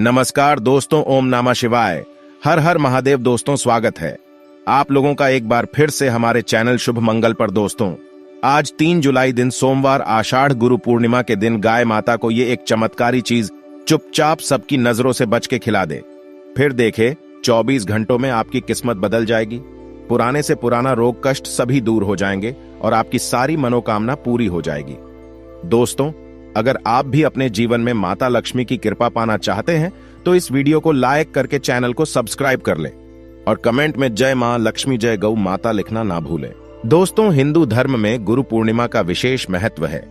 नमस्कार दोस्तों, ओम नमः शिवाय। हर हर महादेव दोस्तों, स्वागत है आप लोगों का एक बार फिर से हमारे चैनल शुभ मंगल पर। दोस्तों, आज 3 जुलाई दिन सोमवार आषाढ़ गुरु पूर्णिमा के दिन गाय माता को ये एक चमत्कारी चीज चुपचाप सबकी नजरों से बच के खिला दे, फिर देखे 24 घंटों में आपकी किस्मत बदल जाएगी। पुराने से पुराना रोग कष्ट सभी दूर हो जाएंगे और आपकी सारी मनोकामना पूरी हो जाएगी। दोस्तों, अगर आप भी अपने जीवन में माता लक्ष्मी की कृपा पाना चाहते हैं तो इस वीडियो को लाइक करके चैनल को सब्सक्राइब कर लें और कमेंट में जय मां लक्ष्मी जय गौ माता लिखना ना भूलें। दोस्तों, हिंदू धर्म में गुरु पूर्णिमा का विशेष महत्व है।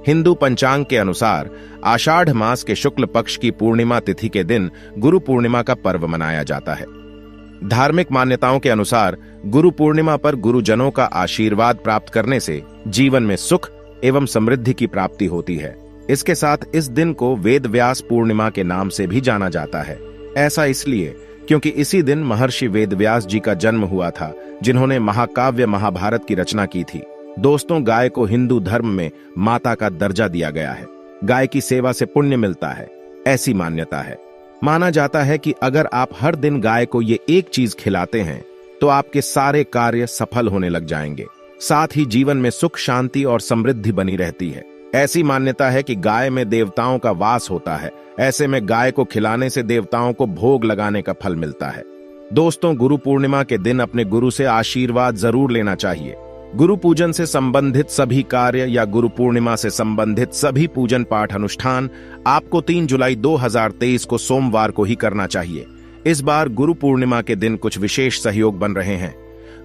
हिंदू पंचांग के अनुसार आषाढ़ मास के शुक्ल पक्ष की पूर्णिमा तिथि के दिन गुरु पूर्णिमा का पर्व मनाया जाता है। धार्मिक मान्यताओं के अनुसार गुरु पूर्णिमा पर गुरुजनों का आशीर्वाद प्राप्त करने से जीवन में सुख एवं समृद्धि की प्राप्ति होती है। इसके साथ इस दिन को वेद व्यास पूर्णिमा के नाम से भी जाना जाता है। ऐसा इसलिए क्योंकि इसी दिन महर्षि वेद व्यास जी का जन्म हुआ था, जिन्होंने महाकाव्य महाभारत की रचना की थी। दोस्तों, गाय को हिंदू धर्म में माता का दर्जा दिया गया है। गाय की सेवा से पुण्य मिलता है, ऐसी मान्यता है। माना जाता है कि अगर आप हर दिन गाय को ये एक चीज खिलाते हैं तो आपके सारे कार्य सफल होने लग जाएंगे, साथ ही जीवन में सुख शांति और समृद्धि बनी रहती है। ऐसी मान्यता है कि गाय में देवताओं का वास होता है। ऐसे में गाय को खिलाने से देवताओं को भोग लगाने का फल मिलता है। दोस्तों, गुरु पूर्णिमा के दिन अपने गुरु से आशीर्वाद जरूर लेना चाहिए। गुरु पूजन से संबंधित सभी कार्य या गुरु पूर्णिमा से संबंधित सभी पूजन पाठ अनुष्ठान आपको 3 जुलाई 2023 को सोमवार को ही करना चाहिए। इस बार गुरु पूर्णिमा के दिन कुछ विशेष सहयोग बन रहे हैं।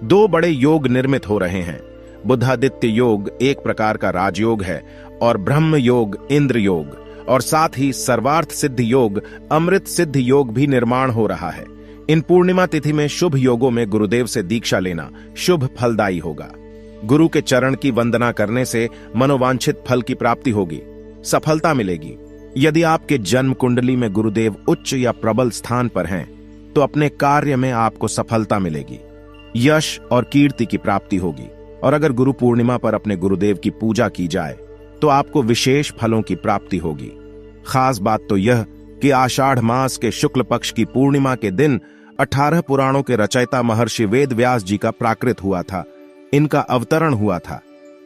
2 बड़े योग निर्मित हो रहे हैं। बुधादित्य योग एक प्रकार का राजयोग है और ब्रह्म योग इंद्र योग और साथ ही सर्वार्थ सिद्ध योग अमृत सिद्ध योग भी निर्माण हो रहा है। इन पूर्णिमा तिथि में शुभ योगों में गुरुदेव से दीक्षा लेना शुभ फलदायी होगा। गुरु के चरण की वंदना करने से मनोवांछित फल की प्राप्ति होगी, सफलता मिलेगी। यदि आपके जन्म कुंडली में गुरुदेव उच्च या प्रबल स्थान पर हैं तो अपने कार्य में आपको सफलता मिलेगी, यश और कीर्ति की प्राप्ति होगी। और अगर गुरु पूर्णिमा पर अपने गुरुदेव की पूजा की जाए तो आपको विशेष फलों की प्राप्ति होगी। खास बात तो यह कि आषाढ़ मास के शुक्ल पक्ष की पूर्णिमा के दिन 18 पुराणों के रचयिता महर्षि वेद व्यास जी का प्राकृत हुआ था, इनका अवतरण हुआ था।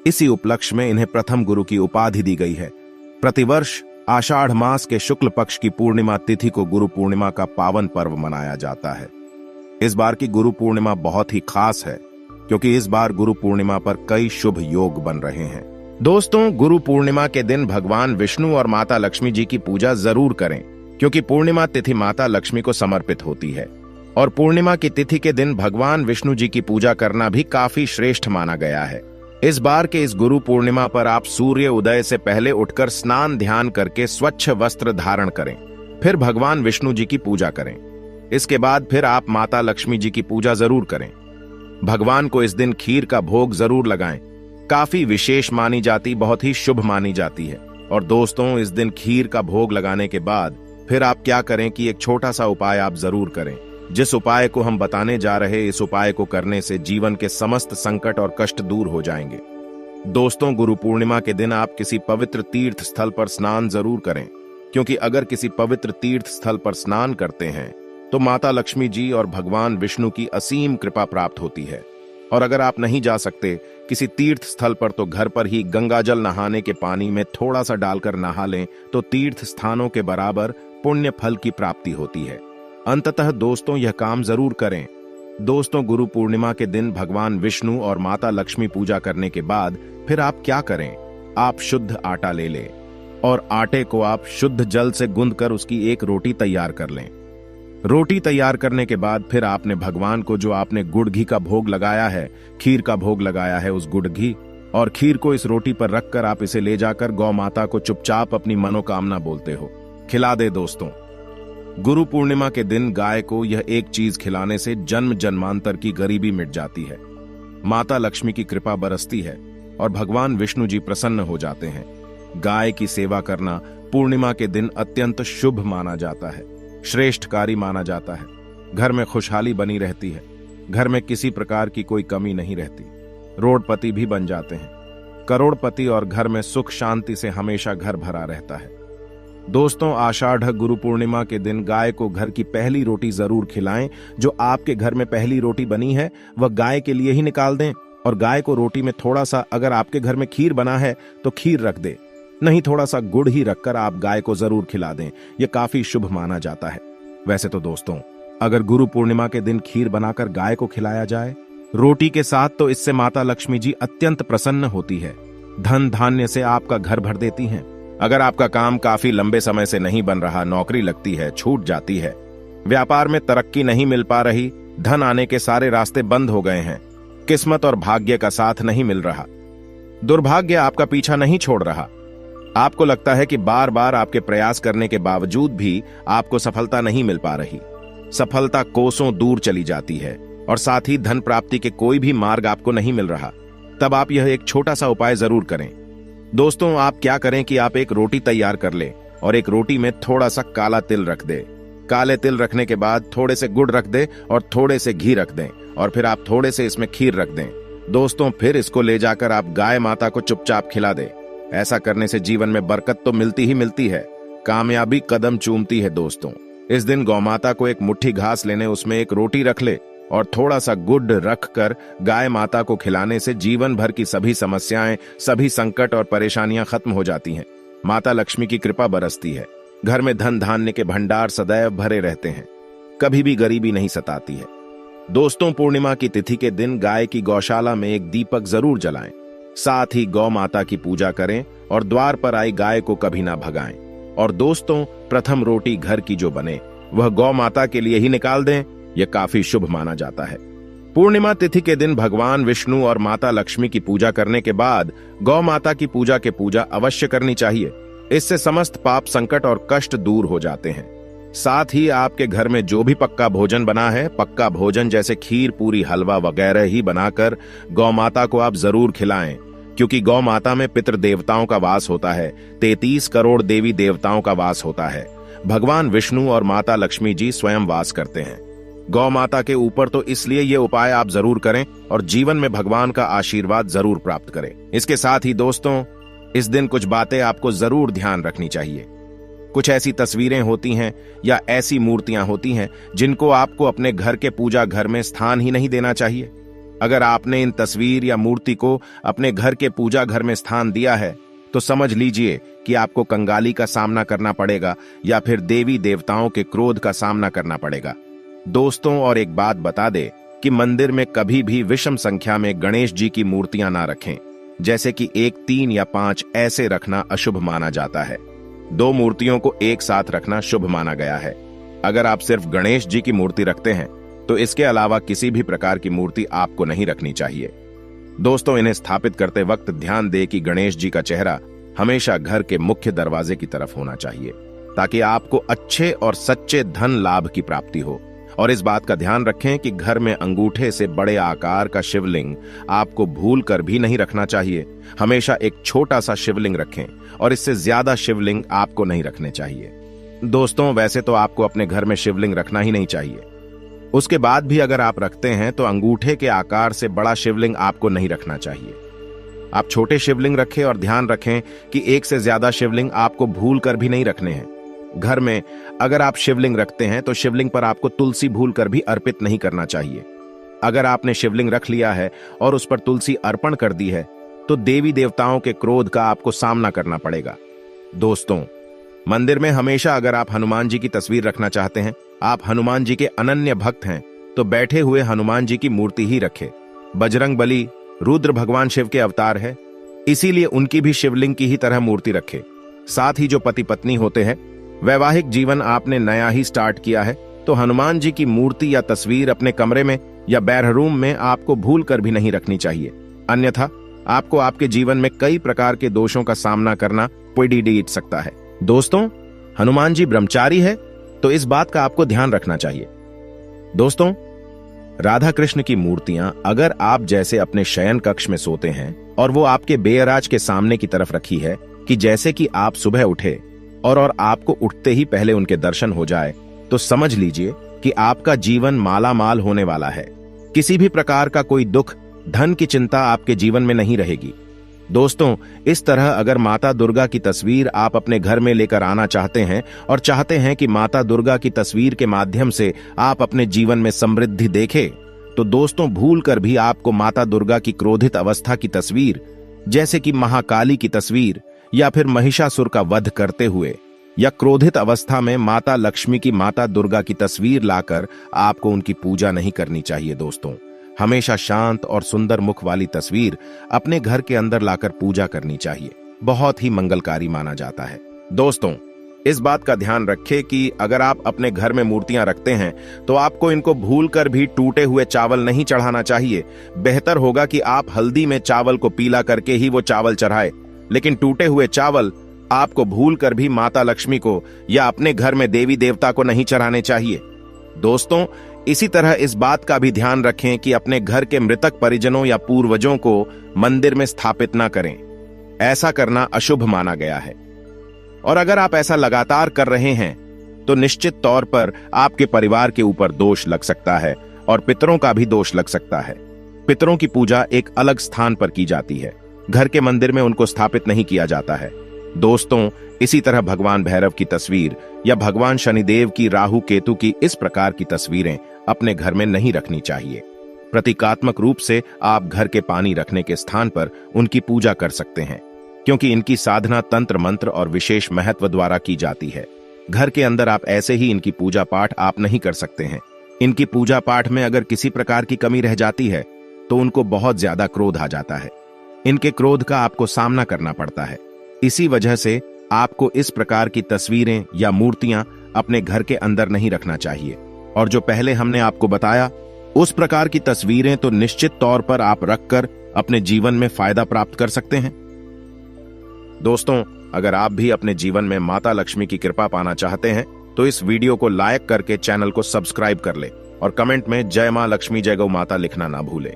इसी उपलक्ष्य में इन्हें प्रथम गुरु की उपाधि दी गई है। प्रतिवर्ष आषाढ़ मास के शुक्ल पक्ष की पूर्णिमा तिथि को गुरु पूर्णिमा का पावन पर्व मनाया जाता है। इस बार की गुरु पूर्णिमा बहुत ही खास है क्योंकि इस बार गुरु पूर्णिमा पर कई शुभ योग बन रहे हैं। दोस्तों, गुरु पूर्णिमा के दिन भगवान विष्णु और माता लक्ष्मी जी की पूजा जरूर करें क्योंकि पूर्णिमा तिथि माता लक्ष्मी को समर्पित होती है और पूर्णिमा की तिथि के दिन भगवान विष्णु जी की पूजा करना भी काफी श्रेष्ठ माना गया है। इस बार के इस गुरु पूर्णिमा पर आप सूर्य उदय से पहले उठकर स्नान ध्यान करके स्वच्छ वस्त्र धारण करें, फिर भगवान विष्णु जी की पूजा करें। इसके बाद फिर आप माता लक्ष्मी जी की पूजा जरूर करें। भगवान को इस दिन खीर का भोग जरूर लगाएं। काफी विशेष मानी जाती, बहुत ही शुभ मानी जाती है। और दोस्तों, इस दिन खीर का भोग लगाने के बाद फिर आप क्या करें कि एक छोटा सा उपाय आप जरूर करें। जिस उपाय को हम बताने जा रहे, इस उपाय को करने से जीवन के समस्त संकट और कष्ट दूर हो जाएंगे। दोस्तों, गुरु पूर्णिमा के दिन आप किसी पवित्र तीर्थ स्थल पर स्नान जरूर करें क्योंकि अगर किसी पवित्र तीर्थ स्थल पर स्नान करते हैं तो माता लक्ष्मी जी और भगवान विष्णु की असीम कृपा प्राप्त होती है। और अगर आप नहीं जा सकते किसी तीर्थ स्थल पर तो घर पर ही गंगाजल नहाने के पानी में थोड़ा सा डालकर नहा लें तो तीर्थ स्थानों के बराबर पुण्य फल की प्राप्ति होती है। अंततः दोस्तों, यह काम जरूर करें। दोस्तों, गुरु पूर्णिमा के दिन भगवान विष्णु और माता लक्ष्मी पूजा करने के बाद फिर आप क्या करें, आप शुद्ध आटा ले लें और आटे को आप शुद्ध जल से गूंथकर उसकी एक रोटी तैयार कर लें। रोटी तैयार करने के बाद फिर आपने भगवान को जो आपने गुड़ घी का भोग लगाया है, खीर का भोग लगाया है, उस गुड़ घी और खीर को इस रोटी पर रखकर आप इसे ले जाकर गौ माता को चुपचाप अपनी मनोकामना बोलते हो खिला दे। दोस्तों, गुरु पूर्णिमा के दिन गाय को यह एक चीज खिलाने से जन्म जन्मांतर की गरीबी मिट जाती है, माता लक्ष्मी की कृपा बरसती है और भगवान विष्णु जी प्रसन्न हो जाते हैं। गाय की सेवा करना पूर्णिमा के दिन अत्यंत शुभ माना जाता है, श्रेष्ठ कार्य माना जाता है। घर में खुशहाली बनी रहती है, घर में किसी प्रकार की कोई कमी नहीं रहती। रोडपति भी बन जाते हैं, करोड़पति और घर में सुख शांति से हमेशा घर भरा रहता है। दोस्तों, आषाढ़ गुरु पूर्णिमा के दिन गाय को घर की पहली रोटी जरूर खिलाएं। जो आपके घर में पहली रोटी बनी है वह गाय के लिए ही निकाल दें, और गाय को रोटी में थोड़ा सा, अगर आपके घर में खीर बना है तो खीर रख दे, नहीं थोड़ा सा गुड़ ही रखकर आप गाय को जरूर खिला दें। यह काफी शुभ माना जाता है। वैसे तो दोस्तों, अगर गुरु पूर्णिमा के दिन खीर बनाकर गाय को खिलाया जाए रोटी के साथ, तो इससे माता लक्ष्मी जी अत्यंत प्रसन्न होती है, धन धान्य से आपका घर भर देती हैं। अगर आपका काम काफी लंबे समय से नहीं बन रहा, नौकरी लगती है, छूट जाती है, व्यापार में तरक्की नहीं मिल पा रही, धन आने के सारे रास्ते बंद हो गए हैं, किस्मत और भाग्य का साथ नहीं मिल रहा, दुर्भाग्य आपका पीछा नहीं छोड़ रहा, आपको लगता है कि बार बार आपके प्रयास करने के बावजूद भी आपको सफलता नहीं मिल पा रही, सफलता कोसों दूर चली जाती है और साथ ही धन प्राप्ति के कोई भी मार्ग आपको नहीं मिल रहा, तब आप यह एक छोटा सा उपाय जरूर करें। दोस्तों, आप क्या करें कि आप एक रोटी तैयार कर लें और एक रोटी में थोड़ा सा काला तिल रख दें। काले तिल रखने के बाद थोड़े से गुड़ रख दें और थोड़े से घी रख दें, और फिर आप थोड़े से इसमें खीर रख दें। दोस्तों, फिर इसको ले जाकर आप गाय माता को चुपचाप खिला दें। ऐसा करने से जीवन में बरकत तो मिलती ही मिलती है, कामयाबी कदम चूमती है। दोस्तों, इस दिन गौ माता को एक मुट्ठी घास लेने, उसमें एक रोटी रख ले और थोड़ा सा गुड़ रखकर गाय माता को खिलाने से जीवन भर की सभी समस्याएं, सभी संकट और परेशानियां खत्म हो जाती हैं। माता लक्ष्मी की कृपा बरसती है, घर में धन धान्य के भंडार सदैव भरे रहते हैं, कभी भी गरीबी नहीं सताती है। दोस्तों, पूर्णिमा की तिथि के दिन गाय की गौशाला में एक दीपक जरूर जलाएं, साथ ही गौ माता की पूजा करें और द्वार पर आई गाय को कभी ना भगाएं। और दोस्तों, प्रथम रोटी घर की जो बने वह गौ माता के लिए ही निकाल दें, यह काफी शुभ माना जाता है। पूर्णिमा तिथि के दिन भगवान विष्णु और माता लक्ष्मी की पूजा करने के बाद गौ माता की पूजा अवश्य करनी चाहिए। इससे समस्त पाप, संकट और कष्ट दूर हो जाते हैं। साथ ही आपके घर में जो भी पक्का भोजन बना है, पक्का भोजन जैसे खीर, पूरी, हलवा वगैरह ही बनाकर गौ माता को आप जरूर खिलाएं, क्योंकि गौ माता में पितृ देवताओं का वास होता है, 33 करोड़ देवी देवताओं का वास होता है। भगवान विष्णु और माता लक्ष्मी जी स्वयं वास करते हैं गौ माता के ऊपर, तो इसलिए ये उपाय आप जरूर करें और जीवन में भगवान का आशीर्वाद जरूर प्राप्त करें। इसके साथ ही दोस्तों, इस दिन कुछ बातें आपको जरूर ध्यान रखनी चाहिए। कुछ ऐसी तस्वीरें होती हैं या ऐसी मूर्तियां होती हैं जिनको आपको अपने घर के पूजा घर में स्थान ही नहीं देना चाहिए। अगर आपने इन तस्वीर या मूर्ति को अपने घर के पूजा घर में स्थान दिया है तो समझ लीजिए कि आपको कंगाली का सामना करना पड़ेगा या फिर देवी देवताओं के क्रोध का सामना करना पड़ेगा। दोस्तों, और एक बात बता दे कि मंदिर में कभी भी विषम संख्या में गणेश जी की मूर्तियां ना रखें, जैसे कि 1, 3 या 5 ऐसे रखना अशुभ माना जाता है। 2 मूर्तियों को एक साथ रखना शुभ माना गया है। अगर आप सिर्फ गणेश जी की मूर्ति रखते हैं तो इसके अलावा किसी भी प्रकार की मूर्ति आपको नहीं रखनी चाहिए। दोस्तों, इन्हें स्थापित करते वक्त ध्यान दे कि गणेश जी का चेहरा हमेशा घर के मुख्य दरवाजे की तरफ होना चाहिए, ताकि आपको अच्छे और सच्चे धन लाभ की प्राप्ति हो। और इस बात का ध्यान रखें कि घर में अंगूठे से बड़े आकार का शिवलिंग आपको भूल कर भी नहीं रखना चाहिए। हमेशा एक छोटा सा शिवलिंग रखें और इससे ज्यादा शिवलिंग आपको नहीं रखने चाहिए। दोस्तों, वैसे तो आपको अपने घर में शिवलिंग रखना ही नहीं चाहिए। उसके बाद भी अगर आप रखते हैं तो अंगूठे के आकार से बड़ा शिवलिंग आपको नहीं रखना चाहिए। आप छोटे शिवलिंग रखें और ध्यान रखें कि एक से ज्यादा शिवलिंग आपको भूल कर भी नहीं रखने हैं। घर में अगर आप शिवलिंग रखते हैं तो शिवलिंग पर आपको तुलसी भूल कर भी अर्पित नहीं करना चाहिए। अगर आपने शिवलिंग रख लिया है और उस पर तुलसी अर्पण कर दी है तो देवी देवताओं के क्रोध का आपको सामना करना पड़ेगा। दोस्तों, मंदिर में हमेशा अगर आप हनुमान जी की तस्वीर रखना चाहते हैं, आप हनुमान जी के अनन्य भक्त हैं, तो बैठे हुए हनुमान जी की मूर्ति ही रखें। बजरंग बली रुद्र भगवान शिव के अवतार है, इसीलिए उनकी भी शिवलिंग की ही तरह मूर्ति रखें। साथ ही जो पति पत्नी होते हैं, वैवाहिक जीवन आपने नया ही स्टार्ट किया है, तो हनुमान जी की मूर्ति या तस्वीर अपने कमरे में या बैररूम में आपको भूल कर भी नहीं रखनी चाहिए, अन्यथा आपको आपके जीवन में कई प्रकार के दोषों का सामना करना पड़ सकता है। दोस्तों, हनुमान जी ब्रह्मचारी है, तो इस बात का आपको ध्यान रखना चाहिए। दोस्तों, राधा कृष्ण की मूर्तियां अगर आप जैसे अपने शयन कक्ष में सोते हैं और वो आपके बेयराज के सामने की तरफ रखी है कि जैसे कि आप सुबह उठे और आपको उठते ही पहले उनके दर्शन हो जाए, तो समझ लीजिए कि आपका जीवन माला माल होने वाला है। किसी भी प्रकार का कोई दुख, धन की चिंता आपके जीवन में नहीं रहेगी। दोस्तों, इस तरह अगर माता दुर्गा की तस्वीर आप अपने घर में लेकर आना चाहते हैं और चाहते हैं कि माता दुर्गा की तस्वीर के माध्यम से आप अपने जीवन में समृद्धि देखें, तो दोस्तों भूल कर भी आपको माता दुर्गा की क्रोधित अवस्था की तस्वीर, जैसे कि महाकाली की तस्वीर या फिर महिषासुर का वध करते हुए या क्रोधित अवस्था में माता लक्ष्मी की माता दुर्गा की तस्वीर लाकर आपको उनकी पूजा नहीं करनी चाहिए। दोस्तों, हमेशा शांत और सुंदर मुख वाली तस्वीर अपने घर के अंदर लाकर पूजा करनी चाहिए। बहुत ही मंगलकारी माना जाता है। दोस्तों, इस बात का ध्यान रखें कि अगर आप अपने घर में मूर्तियां रखते हैं तो आपको इनको भूलकर भी टूटे हुए चावल नहीं चढ़ाना चाहिए। बेहतर होगा कि आप हल्दी में चावल को पीला करके ही वो चावल चढ़ाए, लेकिन टूटे हुए चावल आपको भूलकर भी माता लक्ष्मी को या अपने घर में देवी देवता को नहीं चढ़ाने चाहिए। दोस्तों, इसी तरह इस बात का भी ध्यान रखें कि अपने घर के मृतक परिजनों या पूर्वजों को मंदिर में स्थापित ना करें। ऐसा करना अशुभ माना गया है, और अगर आप ऐसा लगातार कर रहे हैं तो निश्चित तौर पर आपके परिवार के ऊपर दोष लग सकता है और पितरों का भी दोष लग सकता है। पितरों की पूजा एक अलग स्थान पर की जाती है, घर के मंदिर में उनको स्थापित नहीं किया जाता है। दोस्तों, इसी तरह भगवान भैरव की तस्वीर या भगवान शनिदेव की, राहु केतु की इस प्रकार की तस्वीरें अपने घर में नहीं रखनी चाहिए। प्रतीकात्मक रूप से आप घर के पानी रखने के स्थान पर उनकी पूजा कर सकते हैं, क्योंकि इनकी साधना तंत्र मंत्र और विशेष महत्व द्वारा की जाती है। घर के अंदर आप ऐसे ही इनकी पूजा पाठ आप नहीं कर सकते हैं। इनकी पूजा पाठ में अगर किसी प्रकार की कमी रह जाती है तो उनको बहुत ज्यादा क्रोध आ जाता है। इनके क्रोध का आपको सामना करना पड़ता है। इसी वजह से आपको इस प्रकार की तस्वीरें या मूर्तियां अपने घर के अंदर नहीं रखना चाहिए। और जो पहले हमने आपको बताया, उस प्रकार की तस्वीरें तो निश्चित तौर पर आप रखकर अपने जीवन में फायदा प्राप्त कर सकते हैं। दोस्तों, अगर आप भी अपने जीवन में माता लक्ष्मी की कृपा पाना चाहते हैं तो इस वीडियो को लाइक करके चैनल को सब्सक्राइब कर ले और कमेंट में जय मां लक्ष्मी जय गौ माता लिखना ना भूले।